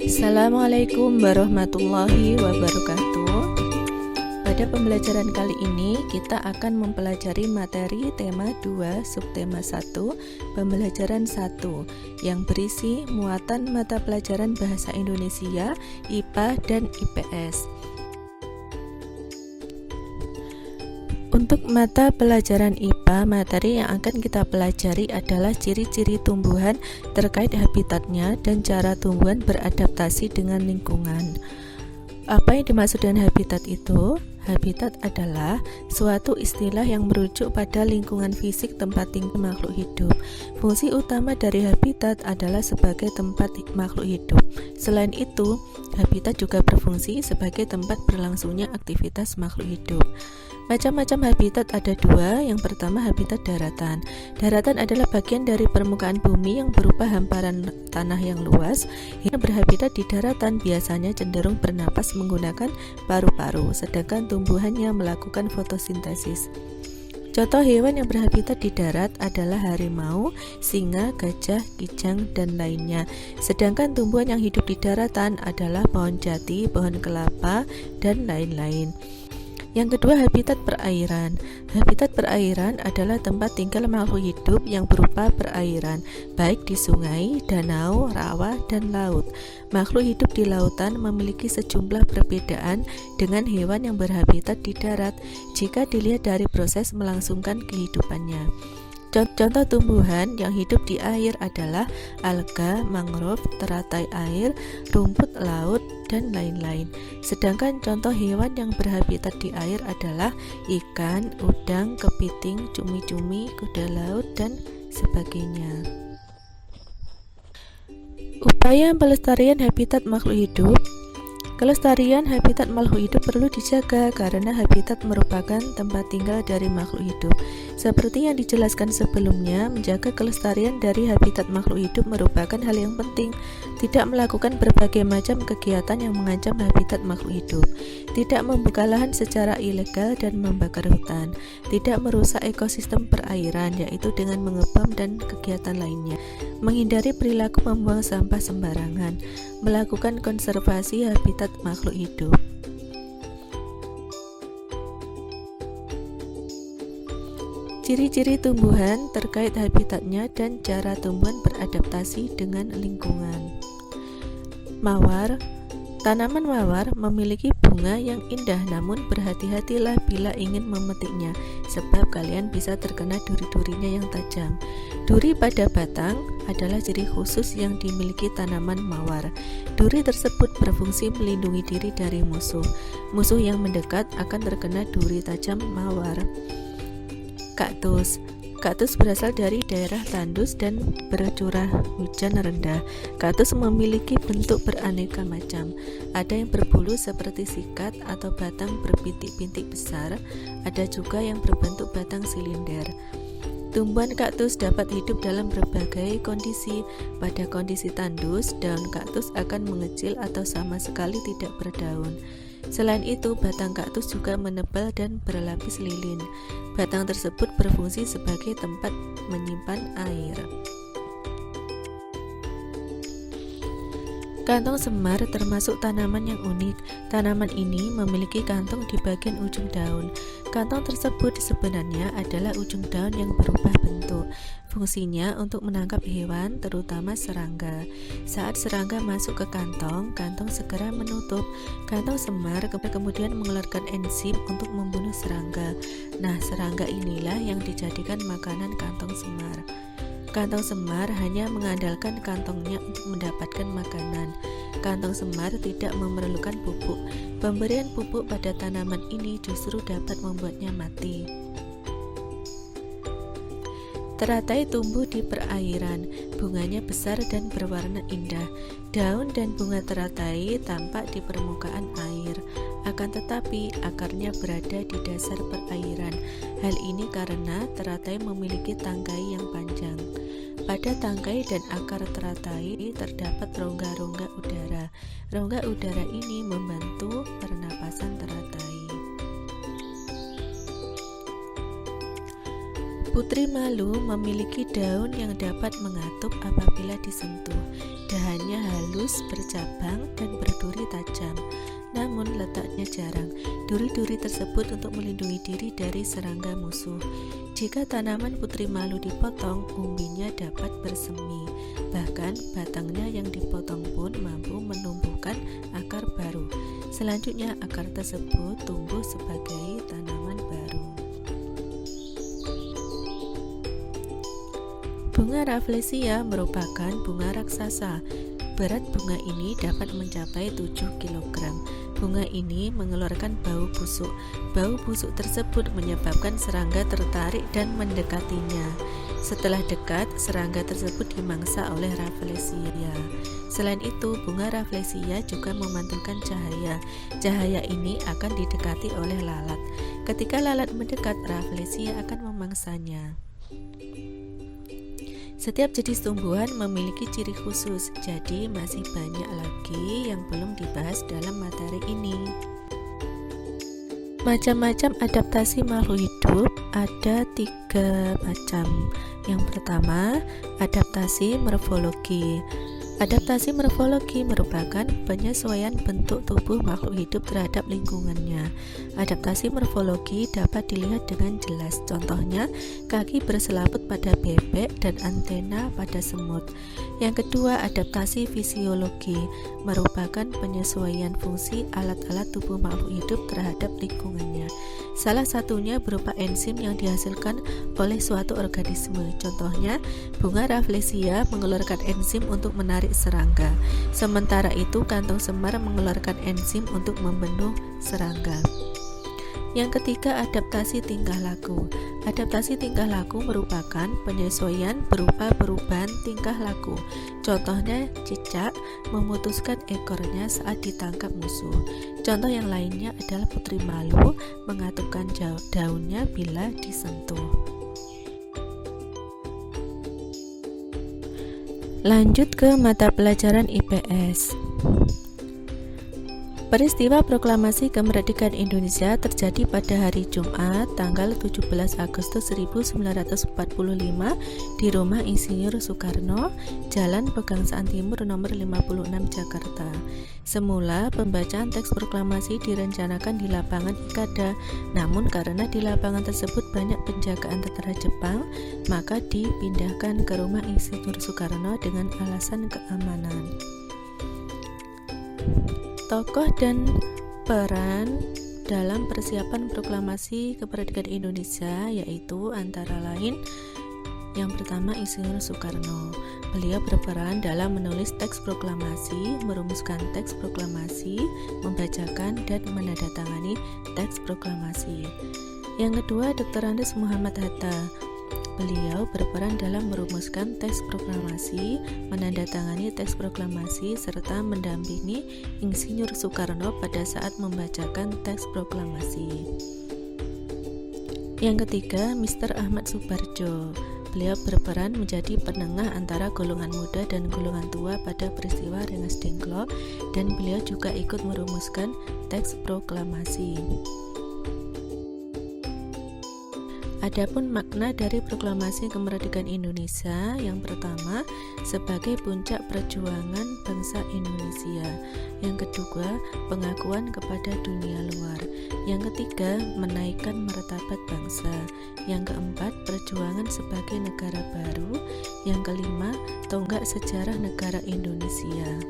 Assalamualaikum warahmatullahi wabarakatuh. Pada pembelajaran kali ini kita akan mempelajari materi tema 2 subtema 1 pembelajaran 1 yang berisi muatan mata pelajaran bahasa Indonesia, IPA dan IPS. Untuk mata pelajaran IPA, materi yang akan kita pelajari adalah ciri-ciri tumbuhan terkait habitatnya dan cara tumbuhan beradaptasi dengan lingkungan. Apa yang dimaksud dengan habitat itu? Habitat adalah suatu istilah yang merujuk pada lingkungan fisik tempat tinggal makhluk hidup. Fungsi utama dari habitat adalah sebagai tempat makhluk hidup. Selain itu, habitat juga berfungsi sebagai tempat berlangsungnya aktivitas makhluk hidup. Macam-macam habitat ada dua. Yang pertama, habitat daratan. Daratan adalah bagian dari permukaan bumi yang berupa hamparan tanah yang luas. Yang berhabitat di daratan biasanya cenderung bernapas menggunakan paru-paru, sedangkan tumbuhannya melakukan fotosintesis. Contoh hewan yang berhabitat di darat adalah harimau, singa, gajah, kijang, dan lainnya. Sedangkan tumbuhan yang hidup di daratan adalah pohon jati, pohon kelapa, dan lain-lain. Yang kedua, habitat perairan. Habitat perairan adalah tempat tinggal makhluk hidup yang berupa perairan, baik di sungai, danau, rawa, dan laut. Makhluk hidup di lautan memiliki sejumlah perbedaan dengan hewan yang berhabitat di darat jika dilihat dari proses melangsungkan kehidupannya. Contoh tumbuhan yang hidup di air adalah alga, mangrove, teratai air, rumput laut, dan lain-lain. Sedangkan contoh hewan yang berhabitat di air adalah ikan, udang, kepiting, cumi-cumi, kuda laut, dan sebagainya. Upaya pelestarian habitat makhluk hidup. Kelestarian habitat makhluk hidup perlu dijaga karena habitat merupakan tempat tinggal dari makhluk hidup. Seperti yang dijelaskan sebelumnya, menjaga kelestarian dari habitat makhluk hidup merupakan hal yang penting. Tidak melakukan berbagai macam kegiatan yang mengancam habitat makhluk hidup, tidak membuka lahan secara ilegal dan membakar hutan, tidak merusak ekosistem perairan yaitu dengan mengebom dan kegiatan lainnya, menghindari perilaku membuang sampah sembarangan, melakukan konservasi habitat makhluk hidup. Ciri-ciri tumbuhan terkait habitatnya dan cara tumbuhan beradaptasi dengan lingkungan. Mawar. Tanaman mawar memiliki bunga yang indah, namun berhati-hatilah bila ingin memetiknya, sebab kalian bisa terkena duri-durinya yang tajam. Duri pada batang adalah ciri khusus yang dimiliki tanaman mawar. Duri tersebut berfungsi melindungi diri dari musuh. Musuh yang mendekat akan terkena duri tajam mawar. Kaktus. Kaktus berasal dari daerah tandus dan bercurah hujan rendah. Kaktus memiliki bentuk beraneka macam. Ada yang berbulu seperti sikat atau batang berbintik-bintik besar. Ada juga yang berbentuk batang silinder. Tumbuhan kaktus dapat hidup dalam berbagai kondisi. Pada kondisi tandus, daun kaktus akan mengecil atau sama sekali tidak berdaun. Selain itu, batang kaktus juga menebal dan berlapis lilin. Batang tersebut berfungsi sebagai tempat menyimpan air. Kantong semar termasuk tanaman yang unik. Tanaman ini memiliki kantong di bagian ujung daun. Kantong tersebut sebenarnya adalah ujung daun yang berubah bentuk. Fungsinya untuk menangkap hewan, terutama serangga. Saat serangga masuk ke kantong, kantong segera menutup. Kantong semar kemudian mengeluarkan enzim untuk membunuh serangga. Nah, serangga inilah yang dijadikan makanan kantong semar. Kantong semar hanya mengandalkan kantongnya untuk mendapatkan makanan. Kantong semar tidak memerlukan pupuk. Pemberian pupuk pada tanaman ini justru dapat membuatnya mati. Teratai tumbuh di perairan. Bunganya besar dan berwarna indah. Daun dan bunga teratai tampak di permukaan air. Akan tetapi akarnya berada di dasar perairan. Hal ini karena teratai memiliki tangkai yang panjang. Pada tangkai dan akar teratai terdapat rongga-rongga udara. Rongga udara ini membantu pernapasan teratai. Putri Malu memiliki daun yang dapat mengatup apabila disentuh. Dahannya halus, bercabang, dan berduri tajam. Namun letaknya jarang. Duri-duri tersebut untuk melindungi diri dari serangga musuh. Jika tanaman Putri Malu dipotong, umbinya dapat bersemi. Bahkan batangnya yang dipotong pun mampu menumbuhkan akar baru. Selanjutnya akar tersebut tumbuh sebagai tanaman baru. Bunga Rafflesia merupakan bunga raksasa. Berat bunga ini dapat mencapai 7 kg. Bunga ini mengeluarkan bau busuk. Bau busuk tersebut menyebabkan serangga tertarik dan mendekatinya. Setelah dekat, serangga tersebut dimangsa oleh Rafflesia. Selain itu, bunga Rafflesia juga memantulkan cahaya. Cahaya ini akan didekati oleh lalat. Ketika lalat mendekat, Rafflesia akan memangsanya. Setiap jenis tumbuhan memiliki ciri khusus, jadi masih banyak lagi yang belum dibahas dalam materi ini. Macam-macam adaptasi makhluk hidup ada 3 macam. Yang pertama, adaptasi morfologi. Adaptasi morfologi merupakan penyesuaian bentuk tubuh makhluk hidup terhadap lingkungannya. Adaptasi morfologi dapat dilihat dengan jelas. Contohnya, kaki berselaput pada bebek dan antena pada semut. Yang kedua, adaptasi fisiologi merupakan penyesuaian fungsi alat-alat tubuh makhluk hidup terhadap lingkungannya. Salah satunya berupa enzim yang dihasilkan oleh suatu organisme. Contohnya, bunga Rafflesia mengeluarkan enzim untuk menarik serangga. Sementara itu, kantong semar mengeluarkan enzim untuk membunuh serangga. Yang ketiga, adaptasi tingkah laku. Adaptasi tingkah laku merupakan penyesuaian berupa perubahan tingkah laku. Contohnya, cicak memutuskan ekornya saat ditangkap musuh. Contoh yang lainnya adalah Putri Malu mengatupkan daunnya bila disentuh. Lanjut ke mata pelajaran IPS. Peristiwa proklamasi kemerdekaan Indonesia terjadi pada hari Jumat tanggal 17 Agustus 1945 di Rumah Insinyur Soekarno, Jalan Pegangsaan Timur nomor 56 Jakarta. Semula pembacaan teks proklamasi direncanakan di lapangan Ikada, namun karena di lapangan tersebut banyak penjagaan tentara Jepang, maka dipindahkan ke Rumah Insinyur Soekarno dengan alasan keamanan. Tokoh dan peran dalam persiapan proklamasi kemerdekaan Indonesia yaitu antara lain yang pertama Insinyur Soekarno. Beliau berperan dalam menulis teks proklamasi, merumuskan teks proklamasi, membacakan dan menandatangani teks proklamasi. Yang kedua Dr. Andes Muhammad Hatta. Beliau berperan dalam merumuskan teks proklamasi, menandatangani teks proklamasi, serta mendampingi Insinyur Soekarno pada saat membacakan teks proklamasi. Yang ketiga, Mr. Ahmad Suparjo. Beliau berperan menjadi penengah antara golongan muda dan golongan tua pada peristiwa Rengas Dengklok, dan beliau juga ikut merumuskan teks proklamasi. Adapun makna dari proklamasi kemerdekaan Indonesia, yang pertama sebagai puncak perjuangan bangsa Indonesia, yang kedua pengakuan kepada dunia luar, yang ketiga menaikkan martabat bangsa, yang keempat perjuangan sebagai negara baru, yang kelima tonggak sejarah negara Indonesia.